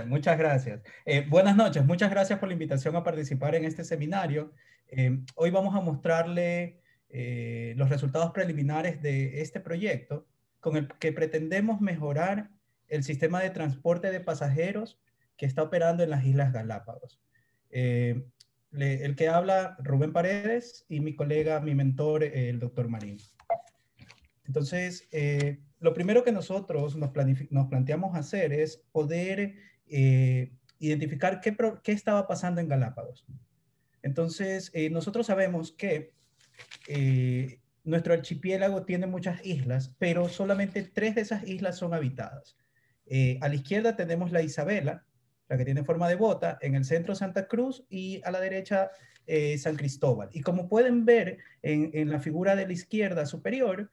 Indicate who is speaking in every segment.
Speaker 1: Muchas gracias. Buenas noches, muchas gracias por la invitación a participar en este seminario. Hoy vamos a mostrarle los resultados preliminares de este proyecto con el que pretendemos mejorar el sistema de transporte de pasajeros que está operando en las Islas Galápagos. El que habla, Rubén Paredes, y mi colega, mi mentor, el doctor Marín. Entonces, lo primero que nosotros nos planteamos hacer es poder identificar qué estaba pasando en Galápagos. Entonces, nosotros sabemos que nuestro archipiélago tiene muchas islas, pero solamente 3 de esas islas son habitadas. A la izquierda tenemos la Isabela, la que tiene forma de bota, en el centro Santa Cruz y a la derecha San Cristóbal. Y como pueden ver en la figura de la izquierda superior,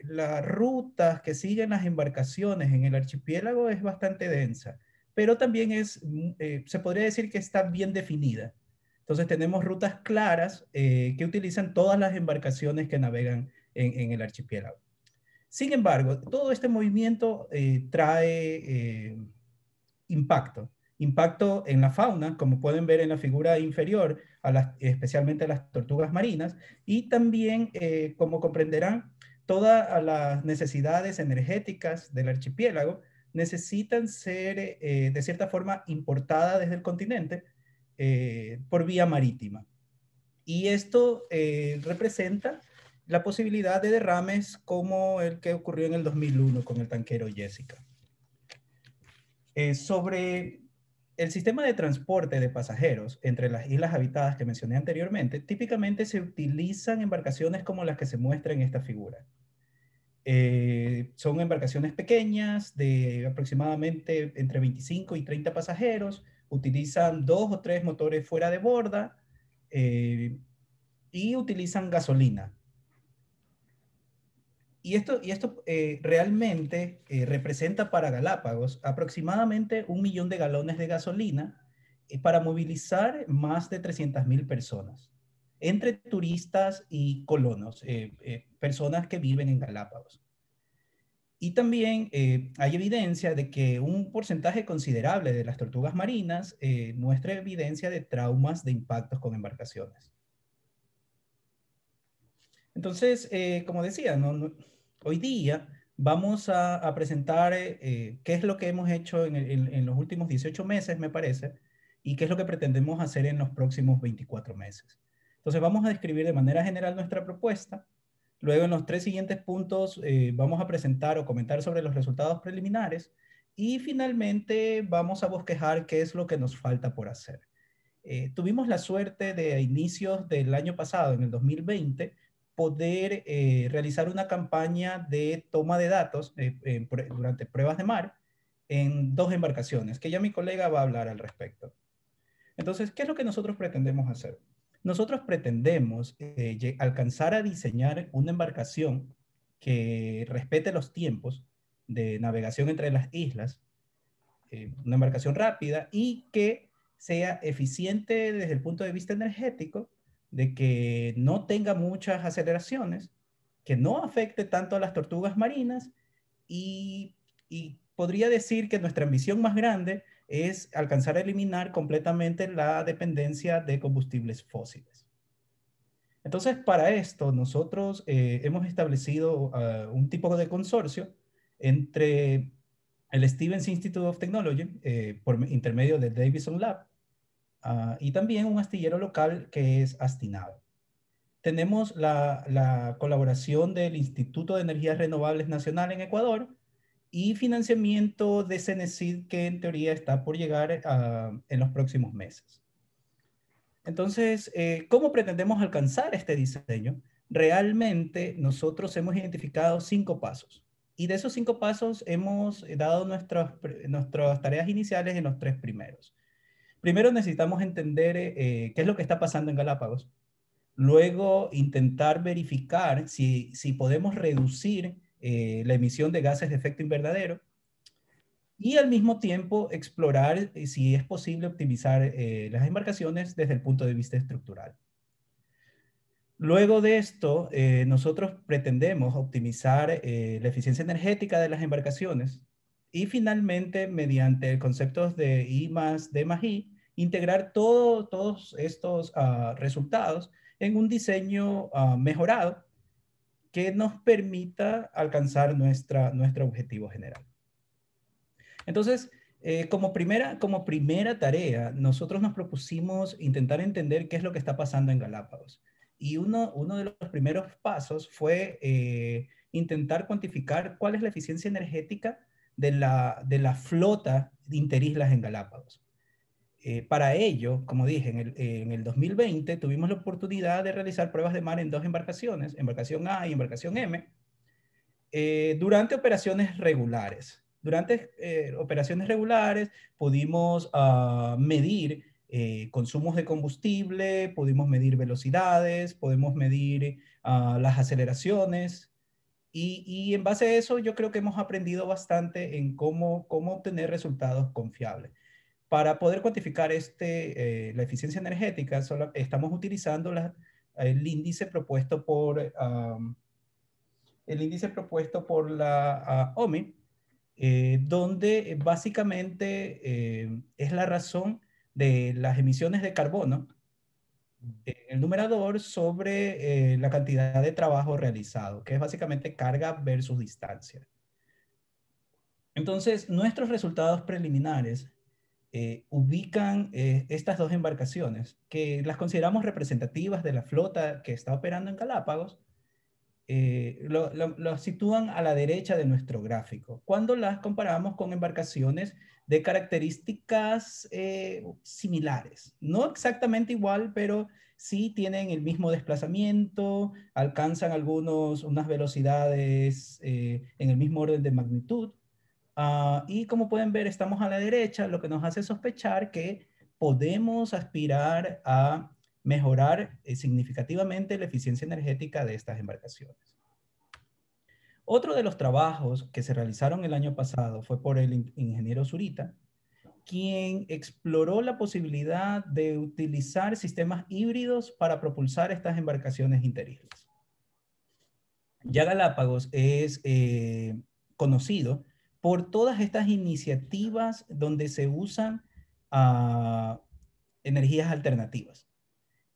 Speaker 1: las rutas que siguen las embarcaciones en el archipiélago es bastante densa, pero también se podría decir que está bien definida. Entonces tenemos rutas claras que utilizan todas las embarcaciones que navegan en el archipiélago. Sin embargo, todo este movimiento trae impacto en la fauna, como pueden ver en la figura inferior, especialmente a las tortugas marinas, y también, como comprenderán, todas las necesidades energéticas del archipiélago necesitan ser, de cierta forma, importadas desde el continente por vía marítima. Y esto representa la posibilidad de derrames como el que ocurrió en el 2001 con el tanquero Jessica. Sobre el sistema de transporte de pasajeros entre las islas habitadas que mencioné anteriormente, típicamente se utilizan embarcaciones como las que se muestran en esta figura. Son embarcaciones pequeñas de aproximadamente entre 25 y 30 pasajeros, utilizan 2 o 3 motores fuera de borda y utilizan gasolina. Y esto realmente representa para Galápagos aproximadamente 1 millón de galones de gasolina para movilizar más de 300.000 personas, entre turistas y colonos, personas que viven en Galápagos. Y también hay evidencia de que un porcentaje considerable de las tortugas marinas muestra evidencia de traumas de impactos con embarcaciones. Entonces, como decía, hoy día vamos a presentar qué es lo que hemos hecho en los últimos 18 meses, me parece, y qué es lo que pretendemos hacer en los próximos 24 meses. Entonces, vamos a describir de manera general nuestra propuesta. Luego, en los 3 siguientes puntos, vamos a presentar o comentar sobre los resultados preliminares. Y finalmente, vamos a bosquejar qué es lo que nos falta por hacer. Tuvimos la suerte de a inicios del año pasado, en el 2020, poder realizar una campaña de toma de datos durante pruebas de mar en 2 embarcaciones, que ya mi colega va a hablar al respecto. Entonces, ¿qué es lo que nosotros pretendemos hacer? Nosotros pretendemos alcanzar a diseñar una embarcación que respete los tiempos de navegación entre las islas, una embarcación rápida y que sea eficiente desde el punto de vista energético, de que no tenga muchas aceleraciones, que no afecte tanto a las tortugas marinas y podría decir que nuestra ambición más grande es alcanzar a eliminar completamente la dependencia de combustibles fósiles. Entonces, para esto, nosotros hemos establecido un tipo de consorcio entre el Stevens Institute of Technology, por intermedio del Davidson Lab, y también un astillero local que es Astinave. Tenemos la colaboración del Instituto de Energías Renovables Nacional en Ecuador y financiamiento de CENESID que en teoría está por llegar en los próximos meses. Entonces, ¿cómo pretendemos alcanzar este diseño? Realmente nosotros hemos identificado 5 pasos. Y de esos 5 pasos hemos dado nuestras tareas iniciales en los 3 primeros. Primero necesitamos entender qué es lo que está pasando en Galápagos. Luego intentar verificar si podemos reducir la emisión de gases de efecto invernadero. Y al mismo tiempo explorar si es posible optimizar las embarcaciones desde el punto de vista estructural. Luego de esto, nosotros pretendemos optimizar la eficiencia energética de las embarcaciones Y finalmente, mediante conceptos de I más D más I, integrar todos estos resultados en un diseño mejorado que nos permita alcanzar nuestro objetivo general. Entonces, como primera tarea, nosotros nos propusimos intentar entender qué es lo que está pasando en Galápagos. Y uno de los primeros pasos fue intentar cuantificar cuál es la eficiencia energética de la flota de interislas en Galápagos. Para ello, como dije, en el 2020 tuvimos la oportunidad de realizar pruebas de mar en dos embarcaciones, embarcación A y embarcación M, durante operaciones regulares. Durante operaciones regulares pudimos medir consumos de combustible, pudimos medir velocidades, podemos medir las aceleraciones y en base a eso yo creo que hemos aprendido bastante en cómo obtener resultados confiables. Para poder cuantificar la eficiencia energética, estamos utilizando el índice propuesto por la OMI, donde básicamente es la razón de las emisiones de carbono, el numerador sobre la cantidad de trabajo realizado, que es básicamente carga versus distancia. Entonces, nuestros resultados preliminares ubican estas dos embarcaciones, que las consideramos representativas de la flota que está operando en Galápagos, lo sitúan a la derecha de nuestro gráfico, cuando las comparamos con embarcaciones de características similares. No exactamente igual, pero sí tienen el mismo desplazamiento, alcanzan unas velocidades en el mismo orden de magnitud. Y como pueden ver, estamos a la derecha, lo que nos hace sospechar que podemos aspirar a mejorar significativamente la eficiencia energética de estas embarcaciones. Otro de los trabajos que se realizaron el año pasado fue por el ingeniero Zurita, quien exploró la posibilidad de utilizar sistemas híbridos para propulsar estas embarcaciones interislas. Ya Galápagos es conocido por todas estas iniciativas donde se usan energías alternativas.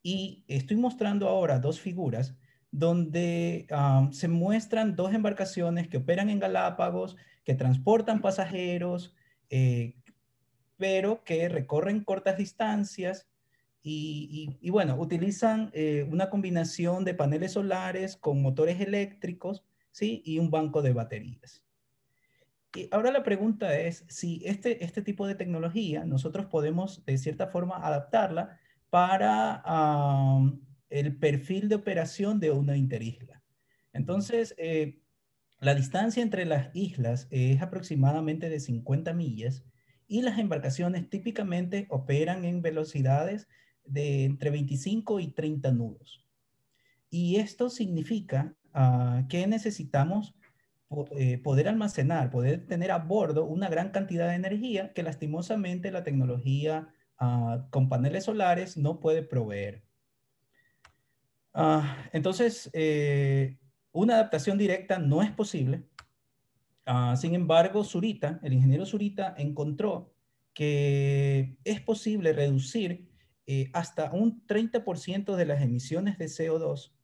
Speaker 1: Y estoy mostrando ahora dos figuras donde se muestran dos embarcaciones que operan en Galápagos, que transportan pasajeros, eh, pero que recorren cortas distancias y bueno, utilizan una combinación de paneles solares con motores eléctricos, ¿sí? Y un banco de baterías. Y ahora la pregunta es si este tipo de tecnología nosotros podemos de cierta forma adaptarla para el perfil de operación de una interisla. Entonces, la distancia entre las islas es aproximadamente de 50 millas y las embarcaciones típicamente operan en velocidades de entre 25 y 30 nudos. Y esto significa que necesitamos poder almacenar, poder tener a bordo una gran cantidad de energía que lastimosamente la tecnología con paneles solares no puede proveer. Entonces, una adaptación directa no es posible. Sin embargo, el ingeniero Zurita encontró que es posible reducir hasta un 30% de las emisiones de CO2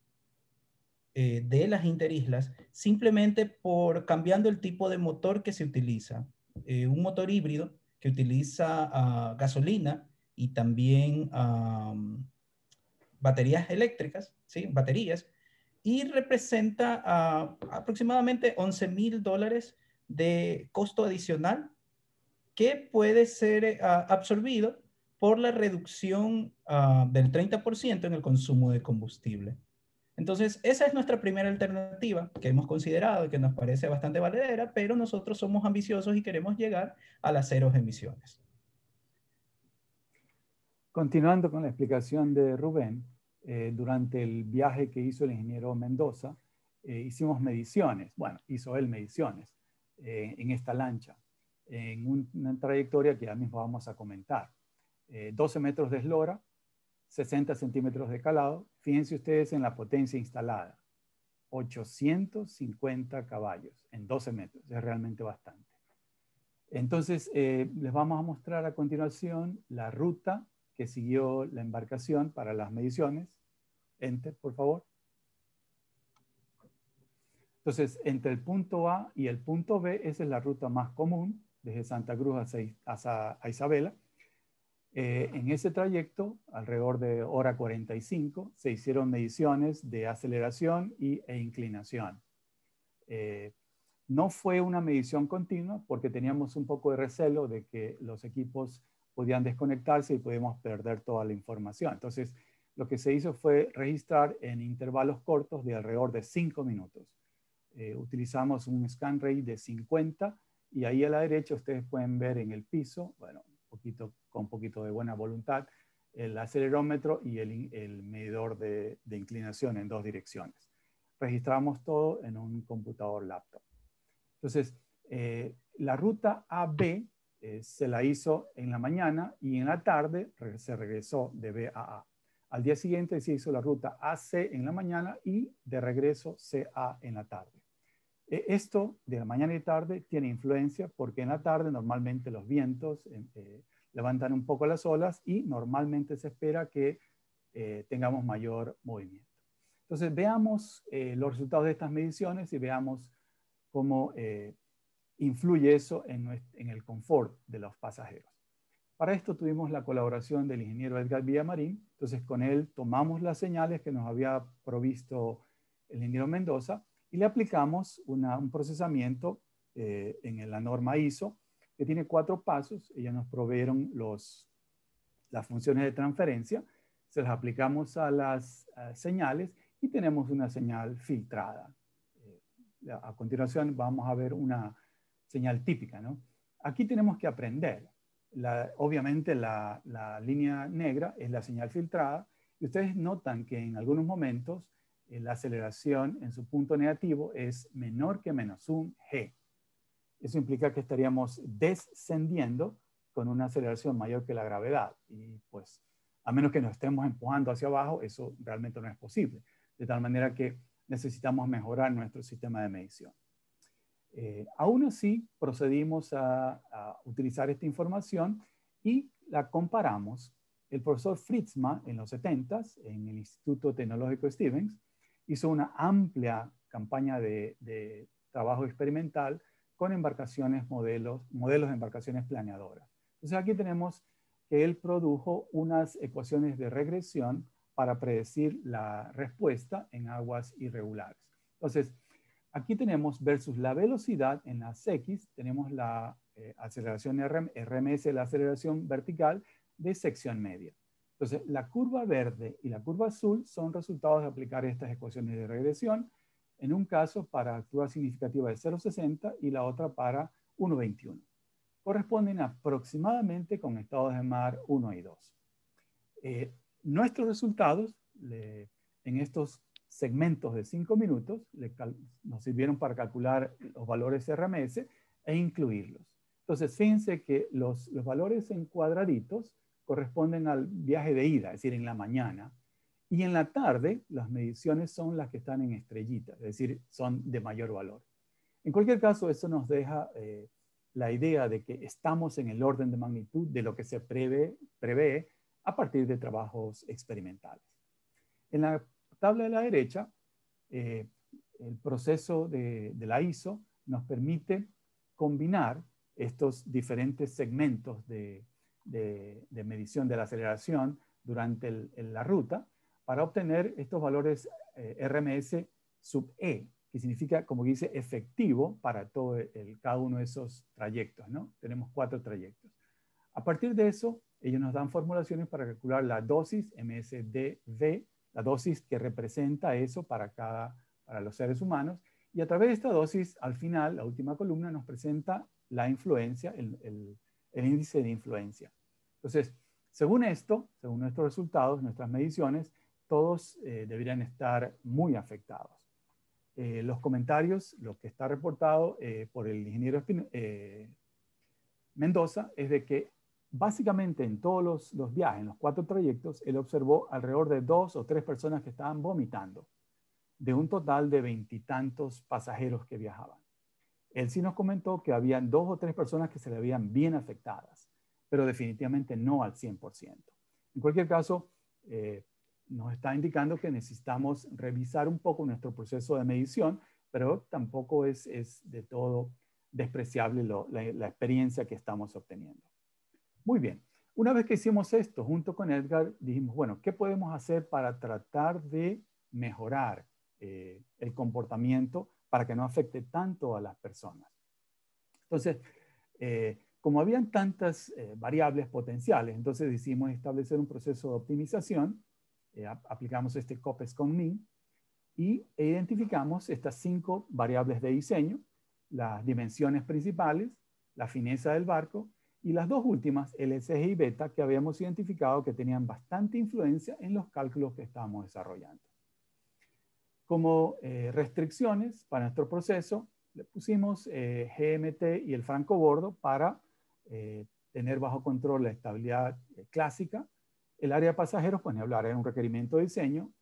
Speaker 1: de las interislas simplemente por cambiando el tipo de motor que se utiliza. Un motor híbrido que utiliza gasolina y también baterías eléctricas, ¿sí? Baterías, y representa aproximadamente $11,000 de costo adicional que puede ser absorbido por la reducción del 30% en el consumo de combustible. Entonces, esa es nuestra primera alternativa que hemos considerado y que nos parece bastante valedera, pero nosotros somos ambiciosos y queremos llegar a las cero emisiones.
Speaker 2: Continuando con la explicación de Rubén, durante el viaje que hizo el ingeniero Mendoza, hicimos mediciones, bueno, hizo él mediciones en esta lancha, en una trayectoria que ya mismo vamos a comentar. 12 metros de eslora, 60 centímetros de calado. Fíjense ustedes en la potencia instalada. 850 caballos en 12 metros. Es realmente bastante. Entonces, les vamos a mostrar a continuación la ruta que siguió la embarcación para las mediciones. Enter, por favor. Entonces, entre el punto A y el punto B, esa es la ruta más común, desde Santa Cruz a Isabela. En ese trayecto, alrededor de hora 45, se hicieron mediciones de aceleración e inclinación. No fue una medición continua porque teníamos un poco de recelo de que los equipos podían desconectarse y podíamos perder toda la información. Entonces, lo que se hizo fue registrar en intervalos cortos de alrededor de 5 minutos. Utilizamos un scan rate de 50 y ahí a la derecha ustedes pueden ver en el piso, bueno, con un poquito de buena voluntad, el acelerómetro y el medidor de inclinación en 2 direcciones. Registramos todo en un computador laptop. Entonces, la ruta AB se la hizo en la mañana y en la tarde se regresó de B a A. Al día siguiente se hizo la ruta AC en la mañana y de regreso CA en la tarde. Esto de la mañana y tarde tiene influencia porque en la tarde normalmente los vientos levantan un poco las olas y normalmente se espera que tengamos mayor movimiento. Entonces veamos los resultados de estas mediciones y veamos cómo influye eso en el confort de los pasajeros. Para esto tuvimos la colaboración del ingeniero Edgar Villamarín. Entonces con él tomamos las señales que nos había provisto el ingeniero Mendoza y le aplicamos un procesamiento en la norma ISO que tiene 4 pasos. Ellos nos proveyeron las funciones de transferencia, se las aplicamos a las señales y tenemos una señal filtrada. A continuación vamos a ver una señal típica, ¿no? Aquí tenemos que aprender. Obviamente la línea negra es la señal filtrada y ustedes notan que en algunos momentos la aceleración en su punto negativo es menor que -1 g. Eso implica que estaríamos descendiendo con una aceleración mayor que la gravedad y pues a menos que nos estemos empujando hacia abajo, eso realmente no es posible. De tal manera que necesitamos mejorar nuestro sistema de medición. Aún así, procedimos a utilizar esta información y la comparamos. El profesor Fritzma, en los 70s, en el Instituto Tecnológico Stevens, hizo una amplia campaña de trabajo experimental con embarcaciones, modelos de embarcaciones planeadoras. Entonces aquí tenemos que él produjo unas ecuaciones de regresión para predecir la respuesta en aguas irregulares. Entonces, aquí tenemos versus la velocidad en las X, tenemos la aceleración RMS, la aceleración vertical de sección media. Entonces, la curva verde y la curva azul son resultados de aplicar estas ecuaciones de regresión, en un caso para altura significativa de 0,60 y la otra para 1,21. Corresponden aproximadamente con estados de mar 1 y 2. Nuestros resultados en estos segmentos de 5 minutos nos sirvieron para calcular los valores RMS e incluirlos. Entonces, fíjense que los valores en cuadraditos corresponden al viaje de ida, es decir, en la mañana. Y en la tarde, las mediciones son las que están en estrellitas, es decir, son de mayor valor. En cualquier caso, eso nos deja la idea de que estamos en el orden de magnitud de lo que se prevé a partir de trabajos experimentales. En la tabla de la derecha, el proceso de la ISO nos permite combinar estos diferentes segmentos de medición de la aceleración durante la ruta para obtener estos valores RMS sub E, que significa, como dice, efectivo para todo cada uno de esos trayectos, ¿no? Tenemos 4 trayectos. A partir de eso, ellos nos dan formulaciones para calcular la dosis MSDV, la dosis que representa eso para los seres humanos, y a través de esta dosis, al final, la última columna nos presenta la influencia, el índice de influencia. Entonces, según esto, según nuestros resultados, nuestras mediciones, todos deberían estar muy afectados. Los comentarios, lo que está reportado por el ingeniero Mendoza, es de que básicamente en todos los viajes, en los 4 trayectos, él observó alrededor de 2 o 3 personas que estaban vomitando, de un total de 20 y tantos pasajeros que viajaban. Él sí nos comentó que habían 2 o 3 personas que se le habían bien afectadas, pero definitivamente no al 100%. En cualquier caso, nos está indicando que necesitamos revisar un poco nuestro proceso de medición, pero tampoco es de todo despreciable la experiencia que estamos obteniendo. Muy bien. Una vez que hicimos esto, junto con Edgar, dijimos, bueno, ¿qué podemos hacer para tratar de mejorar el comportamiento para que no afecte tanto a las personas? Entonces, como habían tantas variables potenciales, entonces decidimos establecer un proceso de optimización, aplicamos este COPESCON-MIN y identificamos estas 5 variables de diseño, las dimensiones principales, la fineza del barco y las 2 últimas, LSG y beta, que habíamos identificado que tenían bastante influencia en los cálculos que estábamos desarrollando. Como restricciones para nuestro proceso, le pusimos GMT y el francobordo para tener bajo control la estabilidad clásica. El área de pasajeros, pues ni hablar, era un requerimiento de diseño.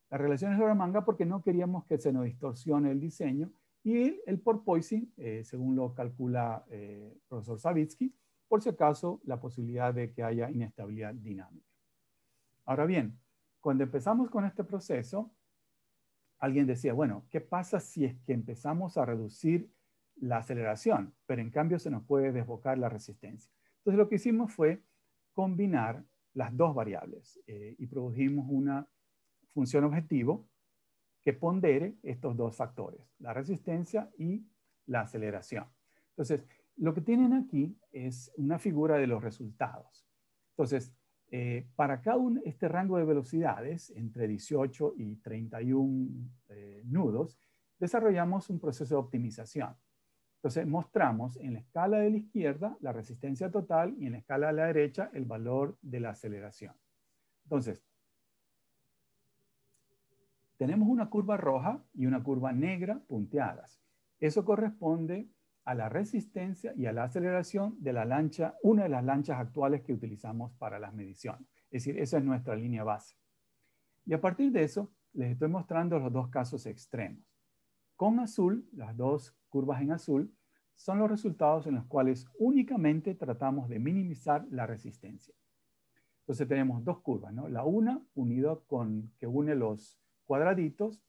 Speaker 2: Las relaciones de la manga porque no queríamos que se nos distorsione el diseño. Y el porpoising, según lo calcula el profesor Savitsky, por si acaso la posibilidad de que haya inestabilidad dinámica. Ahora bien, cuando empezamos con este proceso, alguien decía, bueno, ¿qué pasa si es que empezamos a reducir la aceleración, pero en cambio se nos puede desbocar la resistencia? Entonces lo que hicimos fue combinar las 2 variables y produjimos una función objetivo que pondere estos 2 factores, la resistencia y la aceleración. Entonces, lo que tienen aquí es una figura de los resultados. Entonces, para cada este rango de velocidades, entre 18 y 31 nudos, desarrollamos un proceso de optimización. Entonces, mostramos en la escala de la izquierda la resistencia total y en la escala de la derecha el valor de la aceleración. Entonces, tenemos una curva roja y una curva negra punteadas. Eso corresponde a la resistencia y a la aceleración de la lancha, una de las lanchas actuales que utilizamos para las mediciones. Es decir, esa es nuestra línea base. Y a partir de eso, les estoy mostrando los 2 casos extremos. Con azul, las 2 curvas en azul, son los resultados en los cuales únicamente tratamos de minimizar la resistencia. Entonces tenemos 2 curvas, ¿no? La una, unida con que une los cuadraditos,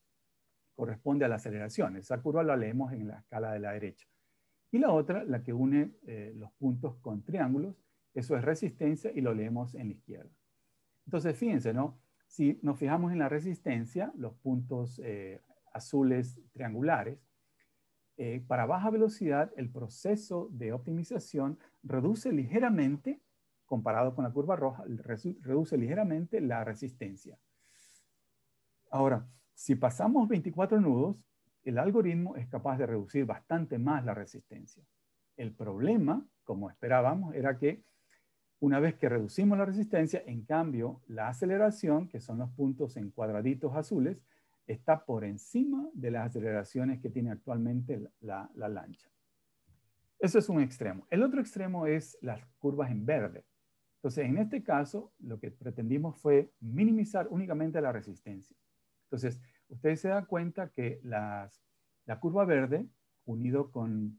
Speaker 2: corresponde a la aceleración. Esa curva la leemos en la escala de la derecha. Y la otra, la que une los puntos con triángulos, eso es resistencia y lo leemos en la izquierda. Entonces, fíjense, ¿no? Si nos fijamos en la resistencia, los puntos azules triangulares, para baja velocidad, el proceso de optimización reduce ligeramente, comparado con la curva roja, reduce ligeramente la resistencia. Ahora, si pasamos 24 nudos, el algoritmo es capaz de reducir bastante más la resistencia. El problema, como esperábamos, era que una vez que reducimos la resistencia, en cambio, la aceleración, que son los puntos en cuadraditos azules, está por encima de las aceleraciones que tiene actualmente la lancha. Eso es un extremo. El otro extremo es las curvas en verde. Entonces, en este caso, lo que pretendimos fue minimizar únicamente la resistencia. Entonces, ustedes se dan cuenta que la curva verde, unido con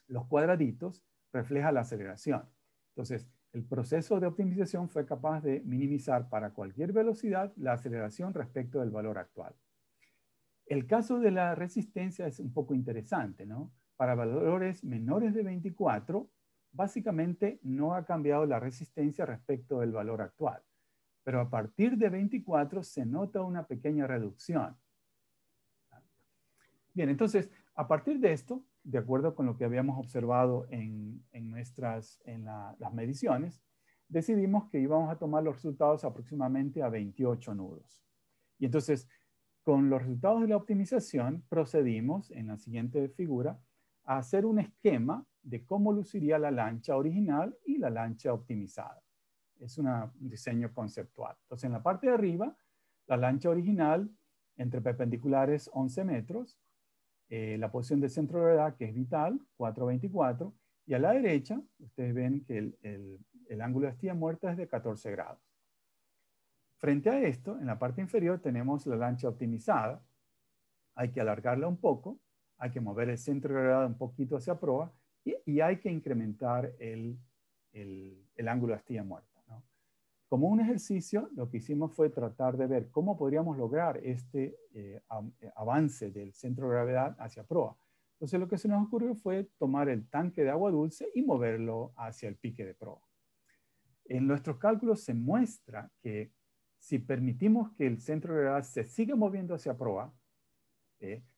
Speaker 2: los cuadraditos, refleja la aceleración. Entonces, el proceso de optimización fue capaz de minimizar para cualquier velocidad la aceleración respecto del valor actual. El caso de la resistencia es un poco interesante, ¿no? Para valores menores de 24, básicamente no ha cambiado la resistencia respecto del valor actual. Pero a partir de 24 se nota una pequeña reducción. Bien, entonces, a partir de esto, de acuerdo con lo que habíamos observado en las mediciones, decidimos que íbamos a tomar los resultados aproximadamente a 28 nudos. Y entonces, con los resultados de la optimización, procedimos, en la siguiente figura, a hacer un esquema de cómo luciría la lancha original y la lancha optimizada. Es un diseño conceptual. Entonces, en la parte de arriba, la lancha original, entre perpendiculares 11 metros, la posición de centro de gravedad, que es vital, 424, y a la derecha, ustedes ven que el ángulo de estilla muerta es de 14 grados. Frente a esto, en la parte inferior tenemos la lancha optimizada. Hay que alargarla un poco, hay que mover el centro de gravedad un poquito hacia proa y hay que incrementar el ángulo de astilla muerta, ¿no? Como un ejercicio, lo que hicimos fue tratar de ver cómo podríamos lograr este avance del centro de gravedad hacia proa. Entonces lo que se nos ocurrió fue tomar el tanque de agua dulce y moverlo hacia el pique de proa. En nuestros cálculos se muestra que si permitimos que el centro de gravedad se siga moviendo hacia proa,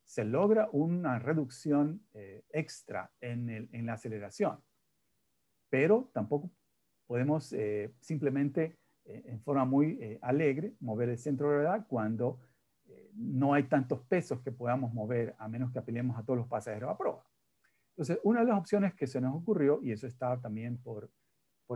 Speaker 2: se logra una reducción extra en la aceleración. Pero tampoco podemos simplemente, en forma muy alegre, mover el centro de gravedad cuando no hay tantos pesos que podamos mover, a menos que apelemos a todos los pasajeros a proa. Entonces, una de las opciones que se nos ocurrió, y eso está también por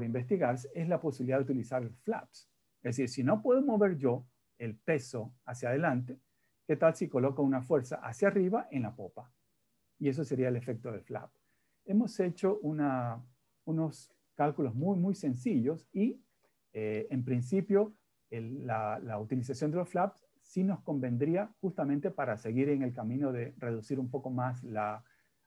Speaker 2: investigarse, es la posibilidad de utilizar el flaps. Es decir, si no puedo mover yo el peso hacia adelante, ¿qué tal si coloco una fuerza hacia arriba en la popa? Y eso sería el efecto del flap. Hemos hecho unos cálculos muy, muy sencillos y en principio la utilización de los flaps sí nos convendría justamente para seguir en el camino de reducir un poco más la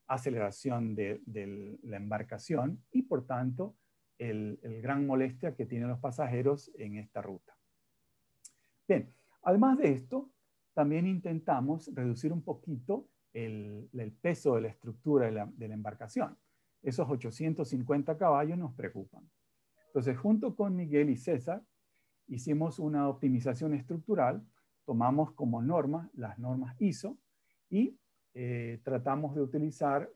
Speaker 2: aceleración de la embarcación y por tanto el gran molestia que tienen los pasajeros en esta ruta. Bien, además de esto, también intentamos reducir un poquito el peso de la estructura de la embarcación. Esos 850 caballos nos preocupan. Entonces, junto con Miguel y César, hicimos una optimización estructural, tomamos como norma las normas ISO y tratamos de utilizar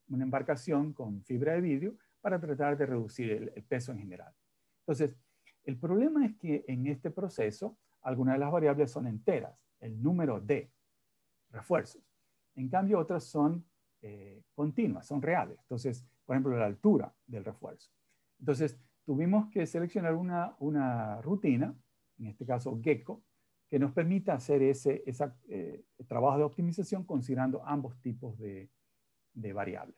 Speaker 2: una embarcación con fibra de vidrio para tratar de reducir el peso en general. Entonces, el problema es que en este proceso, algunas de las variables son enteras, el número de refuerzos. En cambio, otras son continuas, son reales. Entonces, por ejemplo, la altura del refuerzo. Entonces, tuvimos que seleccionar una rutina, en este caso Gecko, que nos permita hacer ese trabajo de optimización considerando ambos tipos de variables.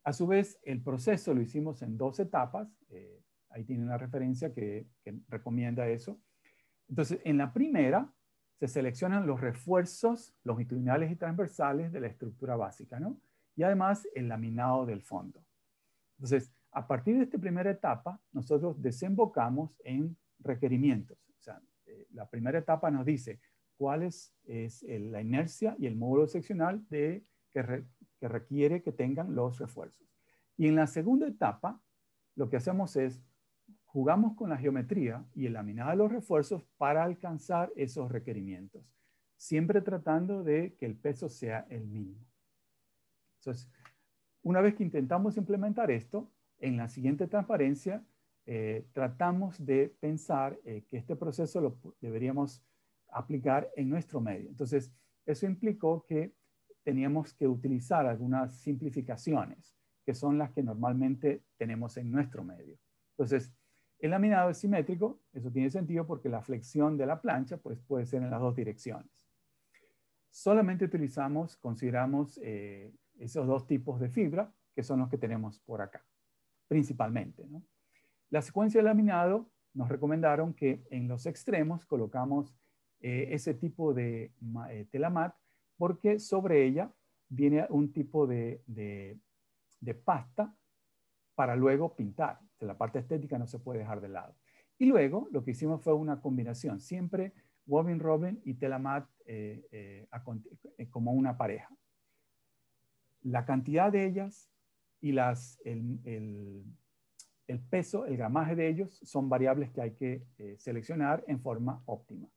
Speaker 2: A su vez, el proceso lo hicimos en 2 etapas. Ahí tiene una referencia que recomienda eso. Entonces, en la primera, se seleccionan los refuerzos longitudinales y transversales de la estructura básica, ¿no? Y además, el laminado del fondo. Entonces, a partir de esta primera etapa, nosotros desembocamos en requerimientos. O sea, la primera etapa nos dice cuál es la inercia y el módulo seccional que requiere que tengan los refuerzos. Y en la segunda etapa, lo que hacemos es jugamos con la geometría y el laminado de los refuerzos para alcanzar esos requerimientos, siempre tratando de que el peso sea el mínimo. Entonces, una vez que intentamos implementar esto, en la siguiente transparencia tratamos de pensar que este proceso lo deberíamos aplicar en nuestro medio. Entonces, eso implicó que teníamos que utilizar algunas simplificaciones, que son las que normalmente tenemos en nuestro medio. Entonces, el laminado es simétrico, eso tiene sentido porque la flexión de la plancha pues, puede ser en las 2 direcciones. Solamente consideramos esos 2 tipos de fibra, que son los que tenemos por acá, principalmente, ¿no? La secuencia de laminado nos recomendaron que en los extremos colocamos ese tipo de tela mat, porque sobre ella viene un tipo de pasta para luego pintar. O sea, la parte estética no se puede dejar de lado. Y luego lo que hicimos fue una combinación, siempre woven robin y tela mat como una pareja. La cantidad de ellas y el peso, el gramaje de ellos son variables que hay que seleccionar en forma óptima.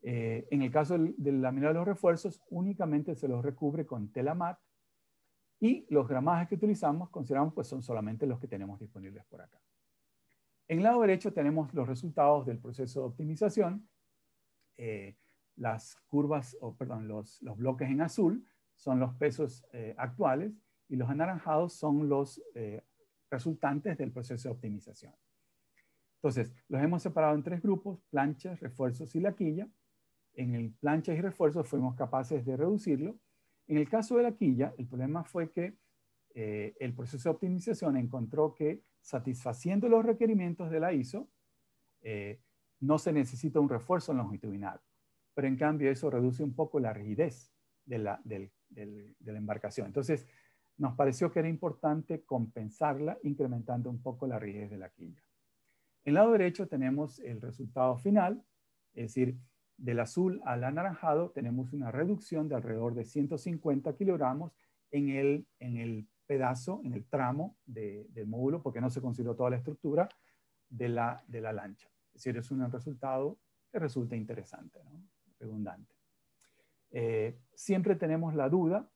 Speaker 2: En el caso del laminado de los refuerzos, únicamente se los recubre con tela mat y los gramajes que utilizamos, consideramos, pues son solamente los que tenemos disponibles por acá. En el lado derecho tenemos los resultados del proceso de optimización. Las curvas, los bloques en azul son los pesos actuales y los anaranjados son los resultantes del proceso de optimización. Entonces, los hemos separado en 3 grupos, planchas, refuerzos y la quilla. En el planchas y refuerzos fuimos capaces de reducirlo. En el caso de la quilla, el problema fue que el proceso de optimización encontró que satisfaciendo los requerimientos de la ISO, no se necesita un refuerzo longitudinal. Pero en cambio eso reduce un poco la rigidez de la embarcación. Entonces, nos pareció que era importante compensarla incrementando un poco la rigidez de la quilla. En el lado derecho tenemos el resultado final, es decir, del azul al anaranjado tenemos una reducción de alrededor de 150 kilogramos en el pedazo, en el tramo del módulo, porque no se consideró toda la estructura de la lancha. Es decir, es un resultado que resulta interesante, ¿no? Redundante. Siempre tenemos la duda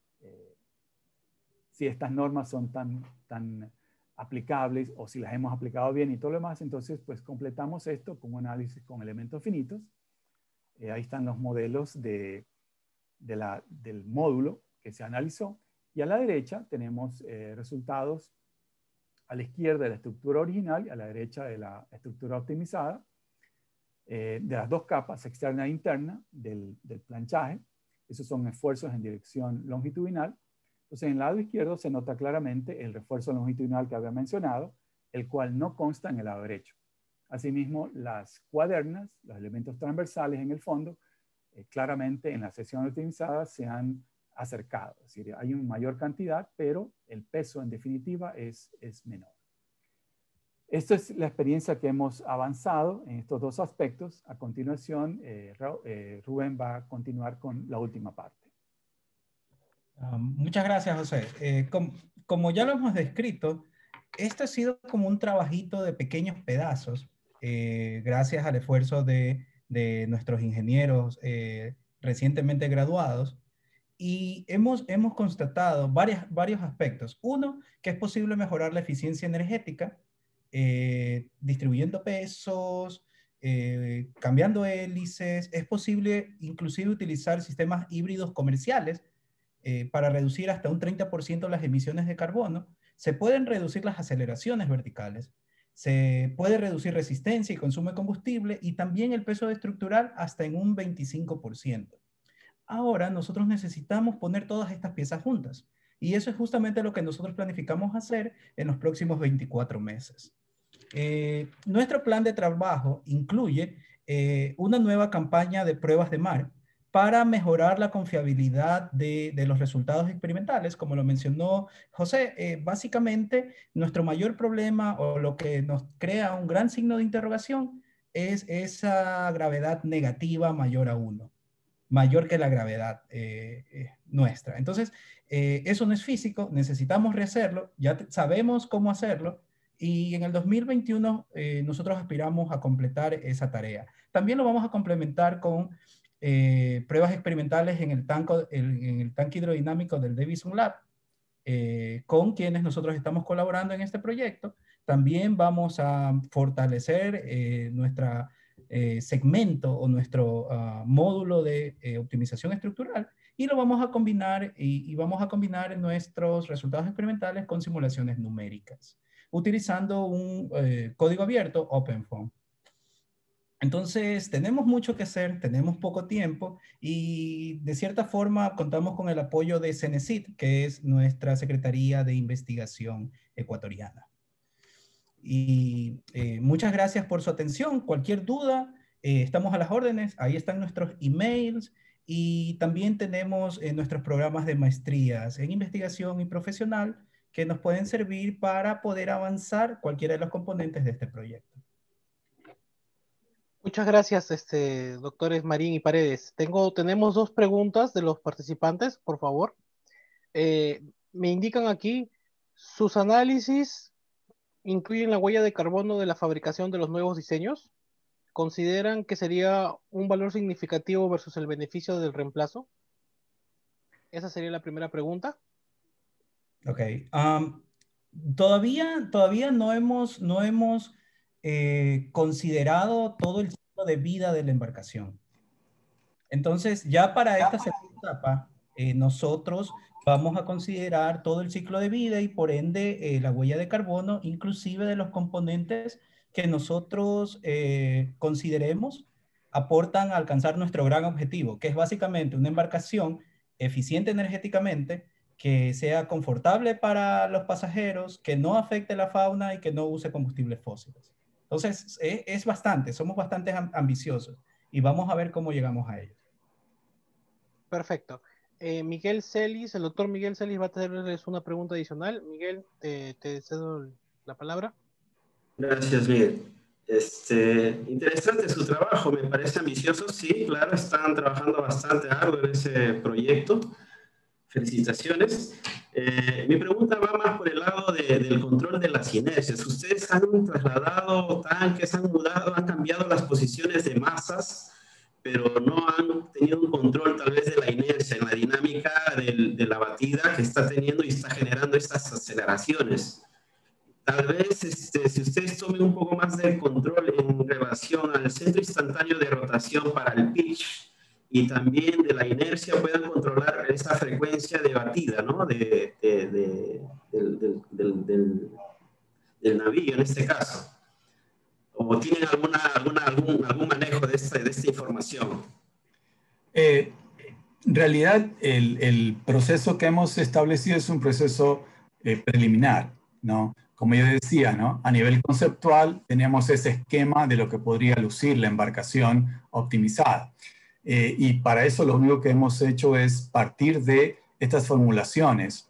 Speaker 2: si estas normas son tan aplicables o si las hemos aplicado bien y todo lo demás. Entonces, pues completamos esto con un análisis con elementos finitos. Ahí están los modelos del módulo que se analizó. Y a la derecha tenemos resultados a la izquierda de la estructura original y a la derecha de la estructura optimizada de las dos capas, externa e interna, del planchaje. Esos son esfuerzos en dirección longitudinal. Entonces, en el lado izquierdo se nota claramente el refuerzo longitudinal que había mencionado, el cual no consta en el lado derecho. Asimismo, las cuadernas, los elementos transversales en el fondo, claramente en la sección optimizada se han acercado. Es decir, hay una mayor cantidad, pero el peso en definitiva es menor. Esta es la experiencia que hemos avanzado en estos dos aspectos. A continuación, Rubén va a continuar con la última parte.
Speaker 1: Muchas gracias, José. Como ya lo hemos descrito, este ha sido como un trabajito de pequeños pedazos, gracias al esfuerzo de nuestros ingenieros recientemente graduados. Y hemos constatado varios aspectos. Uno, que es posible mejorar la eficiencia energética, distribuyendo pesos, cambiando hélices. Es posible inclusive utilizar sistemas híbridos comerciales para reducir hasta un 30% las emisiones de carbono. Se pueden reducir las aceleraciones verticales, se puede reducir resistencia y consumo de combustible y también el peso estructural hasta en un 25%. Ahora nosotros necesitamos poner todas estas piezas juntas y eso es justamente lo que nosotros planificamos hacer en los próximos 24 meses. Nuestro plan de trabajo incluye una nueva campaña de pruebas de mar para mejorar la confiabilidad de los resultados experimentales. Como lo mencionó José, básicamente nuestro mayor problema o lo que nos crea un gran signo de interrogación es esa gravedad negativa mayor a 1, mayor que la gravedad nuestra. Entonces, eso no es físico, necesitamos rehacerlo, ya sabemos cómo hacerlo, y en el 2021 nosotros aspiramos a completar esa tarea. También lo vamos a complementar con pruebas experimentales en el tanque hidrodinámico del Davidson Lab, con quienes nosotros estamos colaborando en este proyecto. También vamos a fortalecer nuestra segmento o nuestro módulo de optimización estructural y lo vamos a combinar y vamos a combinar nuestros resultados experimentales con simulaciones numéricas utilizando un código abierto OpenFOAM. Entonces, tenemos mucho que hacer, tenemos poco tiempo y de cierta forma contamos con el apoyo de CENESID, que es nuestra Secretaría de Investigación ecuatoriana. Y muchas gracias por su atención. Cualquier duda, estamos a las órdenes. Ahí están nuestros emails y también tenemos nuestros programas de maestrías en investigación y profesional que nos pueden servir para poder avanzar cualquiera de los componentes de este proyecto.
Speaker 3: Muchas gracias, doctores Marín y Paredes. Tenemos dos preguntas de los participantes, por favor. Me indican aquí, ¿sus análisis incluyen la huella de carbono de la fabricación de los nuevos diseños? ¿Consideran que sería un valor significativo versus el beneficio del reemplazo? Esa sería la primera pregunta.
Speaker 1: Ok. Todavía no hemos considerado todo el ciclo de vida de la embarcación. Entonces, ya para esta segunda etapa, nosotros vamos a considerar todo el ciclo de vida y por ende la huella de carbono, inclusive de los componentes que nosotros consideremos aportan a alcanzar nuestro gran objetivo, que es básicamente una embarcación eficiente energéticamente, que sea confortable para los pasajeros, que no afecte la fauna y que no use combustibles fósiles. Entonces, somos bastante ambiciosos y vamos a ver cómo llegamos a ello.
Speaker 3: Perfecto. Miguel Celis, el doctor Miguel Celis va a tenerles una pregunta adicional. Miguel, te cedo la palabra.
Speaker 4: Gracias, Miguel. Interesante su trabajo, me parece ambicioso. Sí, claro, están trabajando bastante arduo en ese proyecto. Felicitaciones. Mi pregunta va más por el lado del control de las inercias. Ustedes han trasladado tanques, han mudado, han cambiado las posiciones de masas, pero no han tenido un control tal vez de la inercia en la dinámica de la batida que está teniendo y está generando estas aceleraciones. Tal vez si ustedes tomen un poco más de control en relación al centro instantáneo de rotación para el pitch y también de la inercia, puedan controlar esa frecuencia de batida, ¿no? Del navío en este caso. ¿O tienen algún manejo de esta información?
Speaker 2: En realidad, el proceso que hemos establecido es un proceso preliminar, ¿no? Como yo decía, ¿no? A nivel conceptual, teníamos ese esquema de lo que podría lucir la embarcación optimizada. Y para eso lo único que hemos hecho es partir de estas formulaciones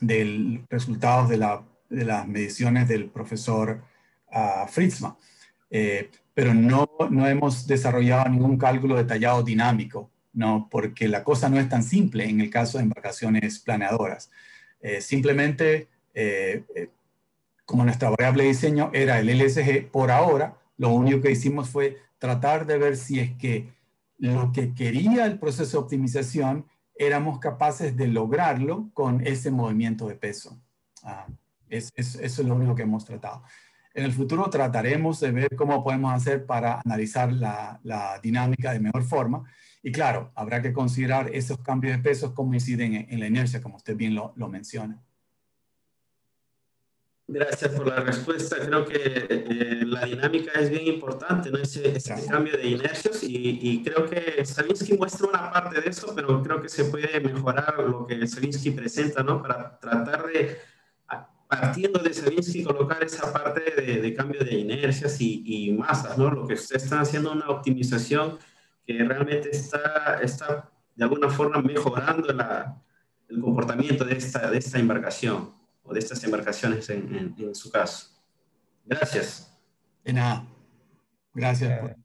Speaker 2: de resultados de las mediciones del profesor Fritzman. Pero no hemos desarrollado ningún cálculo detallado dinámico, ¿no? Porque la cosa no es tan simple en el caso de embarcaciones planeadoras. Simplemente, como nuestra variable de diseño era el LSG, por ahora, lo único que hicimos fue tratar de ver si es que lo que quería el proceso de optimización éramos capaces de lograrlo con ese movimiento de peso. Eso es lo único que hemos tratado. En el futuro trataremos de ver cómo podemos hacer para analizar la dinámica de mejor forma. Y claro, habrá que considerar esos cambios de pesos, cómo inciden en la inercia, como usted bien lo menciona.
Speaker 4: Gracias por la respuesta. Creo que la dinámica es bien importante, ¿no? Ese cambio de inercias y creo que Savinsky muestra una parte de eso, pero creo que se puede mejorar lo que Savinsky presenta, ¿no? Para tratar de, partiendo de Savinsky, colocar esa parte de cambio de inercias y masas, ¿no? Lo que ustedes están haciendo una optimización que realmente está de alguna forma mejorando el comportamiento de esta embarcación o de estas embarcaciones en su caso. Gracias.
Speaker 2: De nada. Gracias.